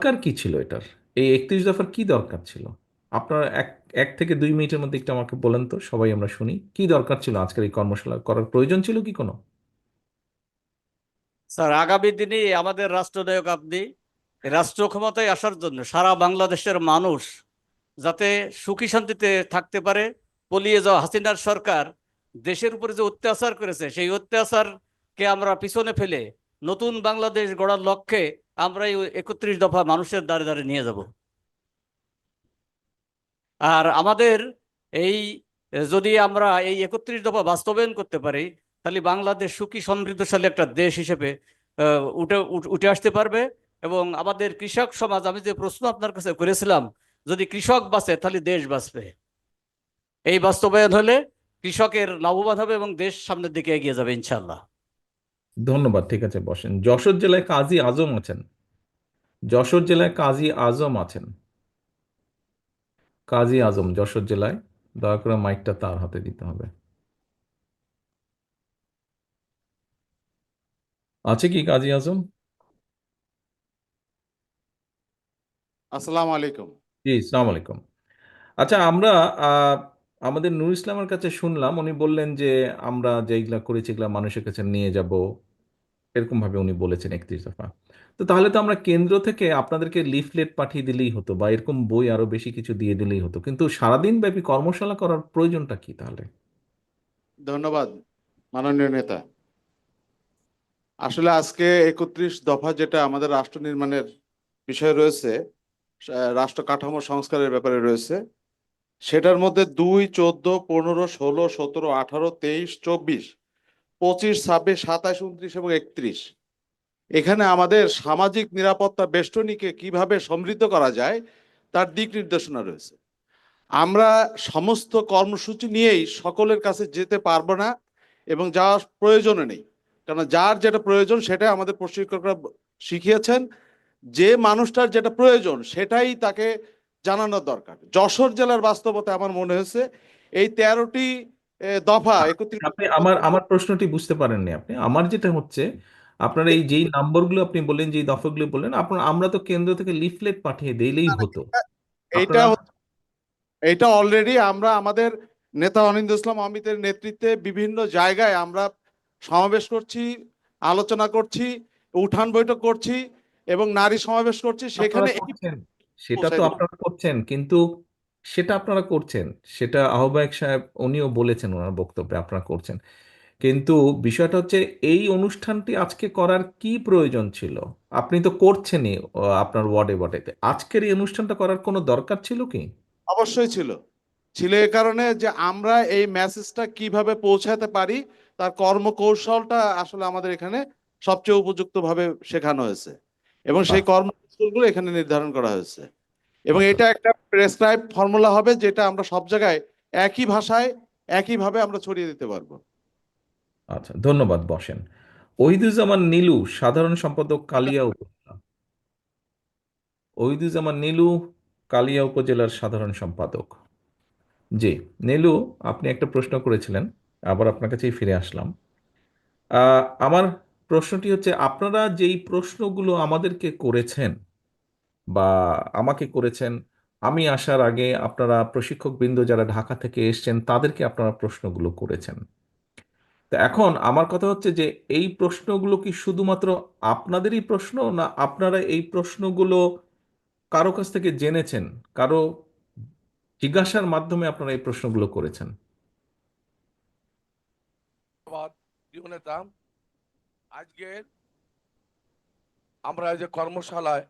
দরকার কি ছিল এটার? এই 31 দফার কি দরকার ছিল? আপনার এক এক থেকে 2 মিনিটের মধ্যে একটু আমাকে বলেন তো, সবাই আমরা শুনি কি দরকার ছিল, আজকের এই কর্মশালা করার প্রয়োজন ছিল কি কোনো? স্যার, আগামী দিনে আমাদের রাষ্ট্রনায়ক আপনি। রাষ্ট্র ক্ষমতায় আসার জন্য সারা বাংলাদেশের মানুষ যাতে সুখী শান্তিতে থাকতে পারে। পলিয়ে যাওয়া হাসিনার সরকার দেশের উপরে যে অত্যাচার করেছে, সেই অত্যাচারকে আমরা পিছনে ফেলে নতুন বাংলাদেশ গড়ার লক্ষ্যে আমরা এই 31 দফা মানুষের দ্বারে দ্বারে নিয়ে যাব। আর আমাদের এই যদি আমরা এই 31 দফা বাস্তবায়ন করতে পারি, তাহলে বাংলাদেশ সুখী সমৃদ্ধশালী একটা দেশ হিসেবে উঠে আসতে পারবে। এবং আমাদের কৃষক সমাজ, আমি যে প্রশ্ন আপনার কাছে করেছিলাম, যদি কৃষক বাঁচে তাহলে দেশ বাঁচবে। এই বাস্তবায়ন হলে কৃষকের লাভবান হবে এবং দেশ সামনের দিকে এগিয়ে যাবে ইনশাল্লাহ। ধন্যবাদ, ঠিক আছে, বসেন। যশোর জেলায় কাজী আজম আছেন? যশোর জেলায় কাজী আজম আছেন? কাজী আজম যশোর জেলায়, দয়া করে মাইকটা তার হাতে দিতে হবে। আছে কি কাজী আজম? আসসালামু আলাইকুম। জি, সালাম আলাইকুম। আচ্ছা, আমরা আহ, আমাদের নূর ইসলামের কাছে শুনলাম, উনি বললেন যে আমরা যেগুলা করেছি এগুলা মানুষের কাছে নিয়ে যাব, এরকম ভাবে উনি বলেছেন 31 দফা। তো তাহলে তো আমরা কেন্দ্র থেকে আপনাদেরকে লিফলেট পাঠিয়ে দিলেই হতো, বা এরকম বই আরো বেশি কিছু দিয়ে দিলেই হতো, কিন্তু সারাদিন ব্যাপী কর্মশালা করার প্রয়োজনটা কি তাহলে? ধন্যবাদ মাননীয় নেতা। আসলে আজকে 31 দফা যেটা আমাদের রাষ্ট্র নির্মাণের বিষয় রয়েছে, রাষ্ট্র কাঠামো সংস্কারের ব্যাপারে রয়েছে, সেটার মধ্যে 2, 14, 15, 16, 17, 18, 23, 24, 25, 26, 27, 29 এবং 31, এখানে আমাদের সামাজিক নিরাপত্তা বেষ্টনীকে কিভাবে সমৃদ্ধ করা যায় তার দিক নির্দেশনা রয়েছে। আমরা সমস্ত কর্মসূচি নিয়েই সকলের কাছে যেতে পারবো না এবং যাওয়ার প্রয়োজনও নেই, কারণ যার যেটা প্রয়োজন সেটাই আমাদের প্রশিক্ষকরা শিখিয়েছেন। যে মানুষটার যেটা প্রয়োজন সেটাই তাকে জানানোর দরকার। যশোর জেলার বাস্তবতা আমার মনে হয়েছে এই 13টি দফা আ- 31 আপনি আমার আমার প্রশ্নটি বুঝতে পারেননি। আপনি আমার যেটা হচ্ছে, আপনার এই যেই নাম্বারগুলো আপনি বললেন, যেই দফাগুলো বললেন, আপনার আমরা তো কেন্দ্র থেকে লিফলেট পাঠিয়ে দিলেই হতো। এইটা আপনারা এইটা অলরেডি আমরা আমাদের নেতা অনিন্দ ইসলাম অমিতের নেতৃত্বে বিভিন্ন জায়গায় আমরা সমাবেশ করছি, আলোচনা করছি, উঠান বৈঠক করছি এবং নারী সমাবেশ করছি, আপনারা সেখানে এই করছেন, সেটা পৌঁছায় তো দেব। আপনারা করছেন, কিন্তু সেটা আপনারা করছেন, সেটা আহ্বায়ক সাহেব উনিও বলেছেন ওনার বক্তব্যে আপনারা করছেন, কিন্তু বিষয়টা হচ্ছে এই অনুষ্ঠানটি আজকে করার কি প্রয়োজন ছিল? আপনি তো করছেনই আপনার ওয়ার্ডে ওয়ার্ডেতে, আজকের এই অনুষ্ঠানটা করার কোনো দরকার ছিল কি? অবশ্যই ছিল। ছিল এ কারণে যে আমরা এই মেসেজটা কিভাবে পৌঁছাতে পারি তার কর্মকৌশলটা আসলে আমাদের এখানে সবচেয়ে উপযুক্ত ভাবে শেখানো হয়েছে এবং সেই বাহ, কর্মকৌশলগুলো এখানে নির্ধারণ করা হয়েছে। এবং আচ্ছা এটা একটা প্রেসক্রাইব ফর্মুলা হবে যেটা আমরা সব জায়গায় একই ভাষায় একইভাবে আমরা ছড়িয়ে দিতে পারবো। আচ্ছা, ধন্যবাদ, বসেন। ওহিদুজ্জামান নীলু, সাধারণ সম্পাদক, কালিয়া উপজেলা। ওহিদুজ্জামান নীলু, কালিয়া উপজেলার সাধারণ সম্পাদক। জি, নীলু, আপনি একটা প্রশ্ন করেছিলেন, আবার আপনার কাছেই ফিরে আসলাম। আমার প্রশ্নটি হচ্ছে, আপনারা যেই প্রশ্নগুলো আমাদেরকে করেছেন বা আমাকে করেছেন, আমি আসার আগে আপনারা প্রশিক্ষক বৃন্দ যারা ঢাকা থেকে এসেছেন তাদেরকে আপনারা প্রশ্নগুলো করেছেন। তো এখন আমার কথা হচ্ছে যে এই প্রশ্নগুলো কি শুধুমাত্র আপনাদেরই প্রশ্ন, না আপনারা এই প্রশ্নগুলো কারো কাছ থেকে জেনেছেন, কারো জিজ্ঞাসার মাধ্যমে আপনারা এই প্রশ্নগুলো করেছেন? ধন্যবাদ প্রিয় নেতা। আজকে আমরা এই যে কর্মশালায়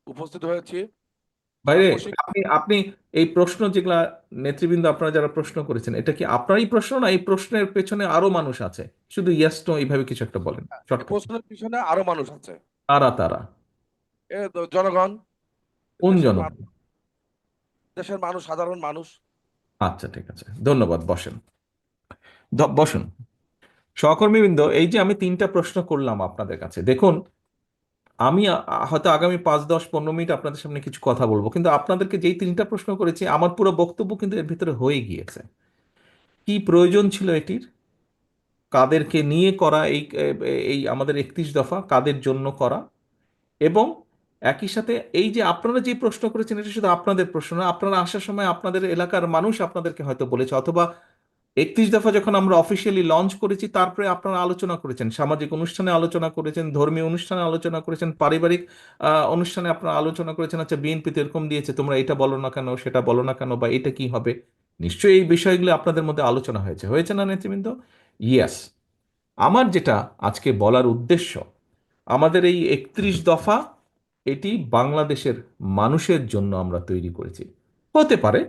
উপস্থিত হয়েছি, আমরা বাইরে, প্রশিক্ষণ। আপনি আপনি এই প্রশ্ন যেগুলা নেতৃবৃন্দ আপনারা যারা প্রশ্ন করেছেন, এটা কি আপনারই প্রশ্ন, না এই প্রশ্নের পেছনে আরো মানুষ আছে? শুধু ইয়েস নো এইভাবে কিছু একটা বলেন এই শর্টকাট। প্রশ্নের পিছনে আরো মানুষ আছে। তারা তারা এ তো জনগণ, কোন দেশের জনগণ? মানুষ, দেশের মানুষ, সাধারণ মানুষ। আচ্ছা, ঠিক আছে, ধন্যবাদ, বসেন। বসুন। সহকর্মীবৃন্দ, এই যে আমি 3টা প্রশ্ন করলাম আপনাদের কাছে, দেখুন, আমি হয়তো আগামী 5, 10, 15 মিনিট আপনাদের সামনে কিছু কথা বলবো, কিন্তু আপনাদেরকে যেই 3টা প্রশ্ন করেছি আমার পুরো বক্তব্য কিন্তু এর ভিতরে হয়ে গিয়েছে। কি প্রয়োজন ছিল এটির? কাদেরকে নিয়ে করা এই এই আমাদের 31 দফা, কাদের জন্য করা, এবং একই সাথে এই যে আপনারা যে প্রশ্ন করেছেন এটা শুধু আপনাদের প্রশ্ন না, আপনারা আসার সময় আপনাদের এলাকার মানুষ আপনাদেরকে হয়তো বলেছে, অথবা 31 দফা যখন আমরা অফিসিয়ালি লঞ্চ করেছি তারপরে আপনারা আলোচনা করেছেন, সামাজিক অনুষ্ঠানে আলোচনা করেছেন, ধর্মীয় অনুষ্ঠানে আলোচনা করেছেন, পারিবারিক অনুষ্ঠানে আপনারা আলোচনা করেছেন, আচ্ছা বিএনপি তো এরকম দিয়েছে, তোমরা এটা বলো না কেন, সেটা বলো না কেন, বা এটা কি হবে। নিশ্চয়ই এই বিষয়গুলো আপনাদের মধ্যে আলোচনা হয়েছে, হয়েছে না নেতৃবৃন্দ? ইয়েস। আমার যেটা আজকে বলার উদ্দেশ্য, আমাদের এই 31 দফা এটি বাংলাদেশের মানুষের জন্য আমরা তৈরি করেছি। হতে পারে,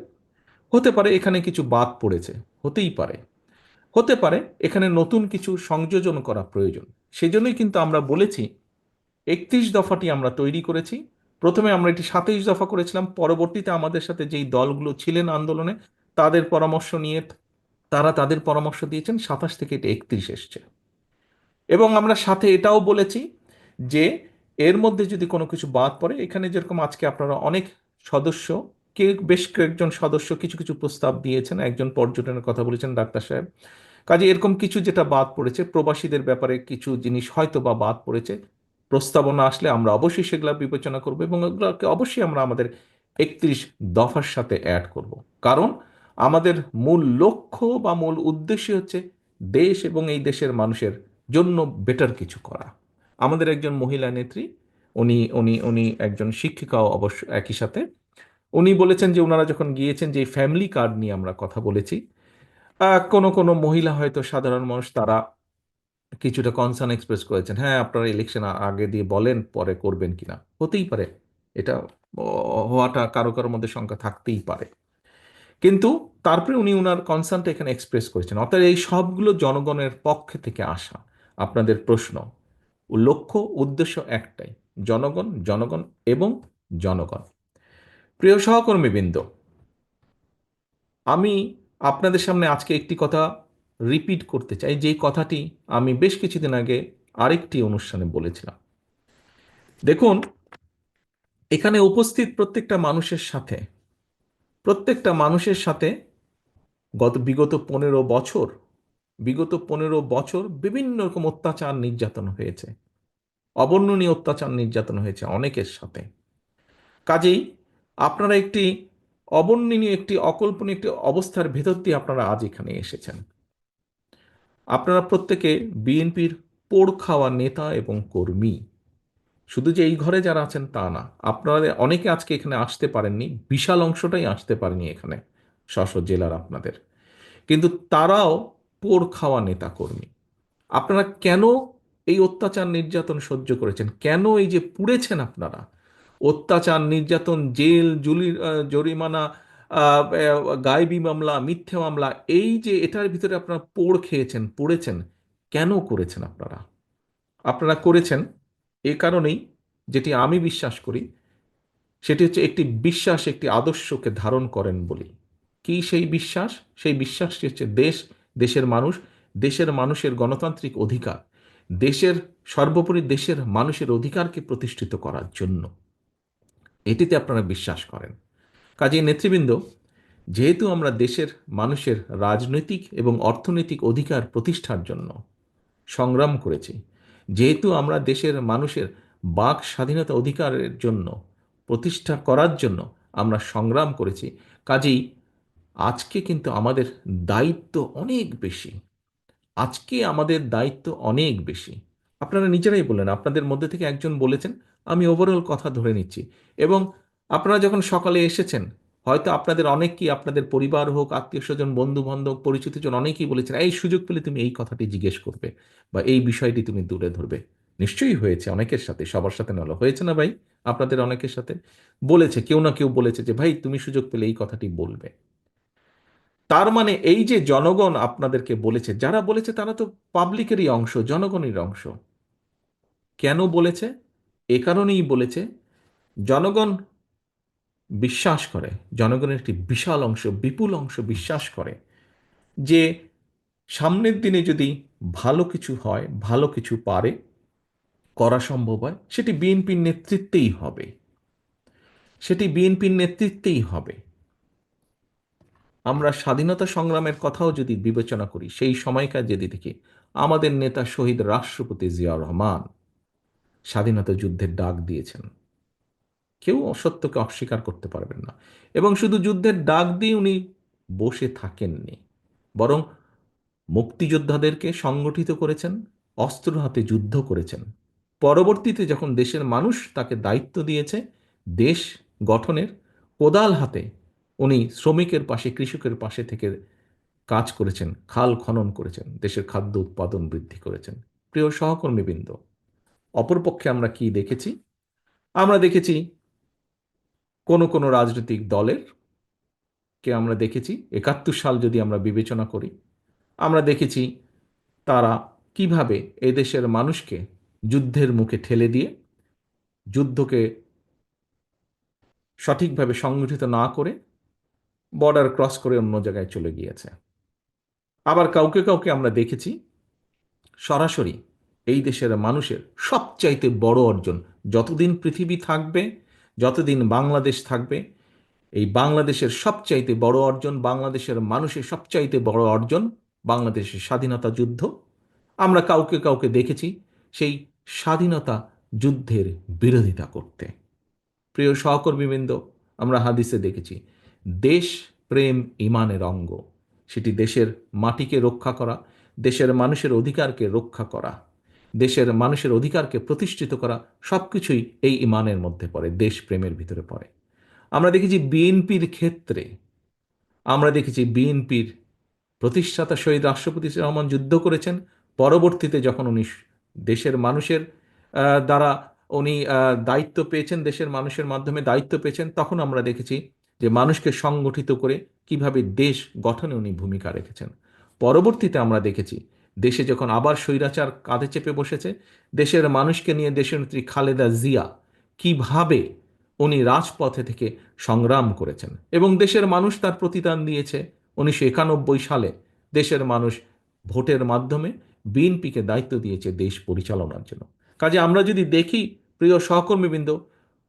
হতে পারে এখানে কিছু বাদ পড়েছে, হতেই পারে, হতে পারে এখানে নতুন কিছু সংযোজন করা প্রয়োজন। সেজন্যই কিন্তু আমরা বলেছি 31 দফাটি আমরা তৈরি করেছি। প্রথমে আমরা এটি 27 দফা করেছিলাম, পরবর্তীতে আমাদের সাথে যেই দলগুলো ছিলেন আন্দোলনে তাদের পরামর্শ নিয়ে তারা তাদের পরামর্শ দিয়েছেন, 27 থেকে এটা 31 এসছে। এবং আমরা সাথে এটাও বলেছি যে এর মধ্যে যদি কোনো কিছু বাদ পড়ে, এখানে যেরকম আজকে আপনারা অনেক সদস্য, বেশ কয়েকজন সদস্য কিছু কিছু প্রস্তাব দিয়েছেন, একজন পর্যটনের কথা বলেছেন ডাক্তার সাহেব, কাজে এরকম কিছু যেটা বাদ পড়েছে, প্রবাসীদের ব্যাপারে কিছু জিনিস হয়তো বা বাদ পড়েছে, প্রস্তাবনা আসলে আমরা অবশ্যই সেগুলো বিবেচনা করব এবং এগুলোকে অবশ্যই আমরা আমাদের 31 দফার সাথে অ্যাড করব। কারণ আমাদের মূল লক্ষ্য বা মূল উদ্দেশ্য হচ্ছে দেশ এবং এই দেশের মানুষের জন্য বেটার কিছু করা। আমাদের একজন মহিলা নেত্রী, উনি উনি উনি একজন শিক্ষিকাও অবশ্য একই সাথে, উনি বলেছেন যে ওনারা যখন গিয়েছেন, যে ফ্যামিলি কার্ড নিয়ে আমরা কথা বলেছি, কোনো কোনো মহিলা হয়তো সাধারণ মানুষ তারা কিছুটা কনসার্ন এক্সপ্রেস করেছেন, হ্যাঁ আপনারা ইলেকশন আগে দিয়ে বলেন পরে করবেন কিনা, হতেই পারে, এটা হওয়াটা কারো কারোর মধ্যে সংখ্যা থাকতেই পারে। কিন্তু তারপরে উনি ওনার কনসার্নটা এখানে এক্সপ্রেস করেছেন, অর্থাৎ এই সবগুলো জনগণের পক্ষে থেকে আসা। আপনাদের প্রশ্ন, লক্ষ্য উদ্দেশ্য একটাই, জনগণ, জনগণ এবং জনগণ। প্রিয় সহকর্মীবৃন্দ, আমি আপনাদের সামনে আজকে একটি কথা রিপিট করতে চাই, যেই কথাটি আমি বেশ কিছুদিন আগে আরেকটি অনুষ্ঠানে বলেছিলাম। দেখুন, এখানে উপস্থিত প্রত্যেকটা মানুষের সাথে বিগত 15 বছর বিভিন্ন রকম অত্যাচার নির্যাতন হয়েছে, অবর্ণনীয় অত্যাচার নির্যাতন হয়েছে অনেকের সাথে। কাজেই আপনারা একটি অবর্ণনীয়, একটি অকল্পনীয় একটি অবস্থার ভেতর দিয়ে আপনারা আজ এখানে এসেছেন। আপনারা প্রত্যেকে বিএনপির পোড় খাওয়া নেতা এবং কর্মী। শুধু যে এই ঘরে যারা আছেন তা না, আপনারা অনেকে আজকে এখানে আসতে পারেননি, বিশাল অংশটাই আসতে পারেনি এখানে, জেলার আপনাদের, কিন্তু তারাও পোড় খাওয়া নেতা কর্মী। আপনারা কেন এই অত্যাচার নির্যাতন সহ্য করেছেন, কেন এই যে পুড়েছেন আপনারা, অত্যাচার নির্যাতন, জেল, জরিমানা, গায়েবী মামলা, মিথ্যে মামলা, এই যে এটার ভিতরে আপনারা পোড় খেয়েছেন, পড়েছেন, কেন করেছেন আপনারা? আপনারা করেছেন এ কারণেই, যেটি আমি বিশ্বাস করি, সেটি হচ্ছে একটি বিশ্বাস, একটি আদর্শকে ধারণ করেন বলি। কি সেই বিশ্বাস? সেই বিশ্বাসটি হচ্ছে দেশ, দেশের মানুষ, দেশের মানুষের গণতান্ত্রিক অধিকার, দেশের সর্বোপরি দেশের মানুষের অধিকারকে প্রতিষ্ঠিত করার জন্য, এটিতে আপনারা বিশ্বাস করেন। কাজেই নেতৃবৃন্দ, যেহেতু আমরা দেশের মানুষের রাজনৈতিক এবং অর্থনৈতিক অধিকার প্রতিষ্ঠার জন্য সংগ্রাম করেছি, যেহেতু আমরা দেশের মানুষের বাক স্বাধীনতা অধিকারের জন্য প্রতিষ্ঠা করার জন্য আমরা সংগ্রাম করেছি, কাজেই আজকে কিন্তু আমাদের দায়িত্ব অনেক বেশি। আজকে আমাদের দায়িত্ব অনেক বেশি। আপনারা নিজেরাই বললেন, আপনাদের মধ্যে থেকে একজন বলেছেন, আমি ওভারঅল কথা ধরে নিচ্ছি, এবং আপনারা যখন সকালে এসেছেন, হয়তো আপনাদের অনেকেই, আপনাদের পরিবার হোক, আত্মীয় স্বজন, বন্ধু বান্ধব, পরিচিতজন অনেকেই বলেছেন, এই সুযোগ পেলে তুমি এই কথাটি জিজ্ঞেস করবে বা এই বিষয়টি তুমি তুলে ধরবে। নিশ্চয়ই হয়েছে, অনেকের সাথে, সবার সাথে নয়, হয়েছে না ভাই? আপনাদের অনেকের সাথে বলেছে, কেউ না কেউ বলেছে যে ভাই তুমি সুযোগ পেলে এই কথাটি বলবে। তার মানে এই যে জনগণ আপনাদেরকে বলেছে, যারা বলেছে তারা তো পাবলিকেরই অংশ, জনগণের অংশ। কেন বলেছে? এ কারণেই বলেছে, জনগণ বিশ্বাস করে, জনগণের একটি বিশাল অংশ, বিপুল অংশ বিশ্বাস করে যে সামনের দিনে যদি ভালো কিছু হয়, ভালো কিছু পারে করা সম্ভব হয়, সেটি বিএনপির নেতৃত্বেই হবে, সেটি বিএনপির নেতৃত্বেই হবে। আমরা স্বাধীনতা সংগ্রামের কথাও যদি বিবেচনা করি, সেই সময়কার যদি দেখি, আমাদের নেতা শহীদ রাষ্ট্রপতি জিয়া রহমান স্বাধীনতা যুদ্ধের ডাক দিয়েছেন, কেউ অসত্যকে অস্বীকার করতে পারবেন না। এবং শুধু যুদ্ধের ডাক দিয়ে উনি বসে থাকেননি, বরং মুক্তিযোদ্ধাদেরকে সংগঠিত করেছেন, অস্ত্র হাতে যুদ্ধ করেছেন। পরবর্তীতে যখন দেশের মানুষ তাকে দায়িত্ব দিয়েছে দেশ গঠনের, কোদাল হাতে উনি শ্রমিকের পাশে, কৃষকের পাশে থেকে কাজ করেছেন, খাল খনন করেছেন, দেশের খাদ্য উৎপাদন বৃদ্ধি করেছেন। প্রিয় সহকর্মীবৃন্দ, অপরপক্ষে আমরা কি দেখেছি? আমরা দেখেছি কোন কোন রাজনৈতিক দলের কে আমরা দেখেছি ৭১ সাল যদি আমরা বিবেচনা করি, আমরা দেখেছি তারা কিভাবে এদেশের মানুষকে যুদ্ধের মুখে ঠেলে দিয়ে, যুদ্ধকে সঠিকভাবে সংগঠিত না করে বর্ডার ক্রস করে অন্য জায়গায় চলে গিয়েছে। আবার কাউকে কাউকে আমরা দেখেছি সরাসরি এই দেশের মানুষের সবচাইতে বড় অর্জন, যতদিন পৃথিবী থাকবে, যতদিন বাংলাদেশ থাকবে, এই বাংলাদেশের সবচাইতে বড় অর্জন, বাংলাদেশের মানুষের সবচাইতে বড় অর্জন বাংলাদেশের স্বাধীনতা যুদ্ধ। আমরা কাউকে কাউকে দেখেছি সেই স্বাধীনতা যুদ্ধের বিরোধিতা করতে। প্রিয় সহকর্মীবৃন্দ, আমরা হাদিসে দেখেছি দেশ প্রেম ঈমানের অঙ্গ। সেটি দেশের মাটিকে রক্ষা করা, দেশের মানুষের অধিকারকে রক্ষা করা, দেশের মানুষের অধিকারকে প্রতিষ্ঠিত করা, সবকিছুই এই ঈমানের মধ্যে পড়ে, দেশ প্রেমের ভিতরে পড়ে। আমরা দেখেছি বিএনপির ক্ষেত্রে, আমরা দেখেছি বিএনপির প্রতিষ্ঠাতা শহীদ রাষ্ট্রপতি জিয়াউর রহমান যুদ্ধ করেছেন। পরবর্তীতে যখন উনি দেশের মানুষের দ্বারা উনি দায়িত্ব পেয়েছেন, দেশের মানুষের মাধ্যমে দায়িত্ব পেয়েছেন, তখন আমরা দেখেছি যে মানুষকে সংগঠিত করে কিভাবে দেশ গঠনে উনি ভূমিকা রেখেছেন। পরবর্তীতে আমরা দেখেছি দেশে যখন আবার স্বৈরাচার কাঁধে চেপে বসেছে, দেশের মানুষকে নিয়ে দেশনেত্রী খালেদা জিয়া কিভাবে উনি রাজপথে থেকে সংগ্রাম করেছেন এবং দেশের মানুষ তার প্রতিদান দিয়েছে। ১৯৯১ সালে দেশের মানুষ ভোটের মাধ্যমে বিএনপিকে দায়িত্ব দিয়েছে দেশ পরিচালনার জন্য। কাজে আমরা যদি দেখি প্রিয় সহকর্মীবৃন্দ,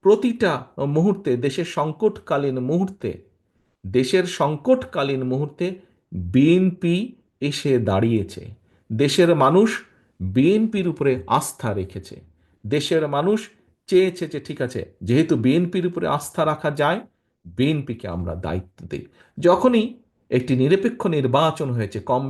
প্রতিটা মুহূর্তে, দেশের সংকটকালীন মুহূর্তে বিএনপি এসে দাঁড়িয়েছে। দেশের মানুষ বিএনপির উপরে আস্থা রেখেছে। দেশের মানুষ চেয়েছে যে ঠিক আছে, যেহেতু বিএনপির উপরে আস্থা রাখা যায়, বিএনপিকে আমরা দায়িত্ব দিই। যখনই একটি নিরপেক্ষ নির্বাচন হয়েছে, কম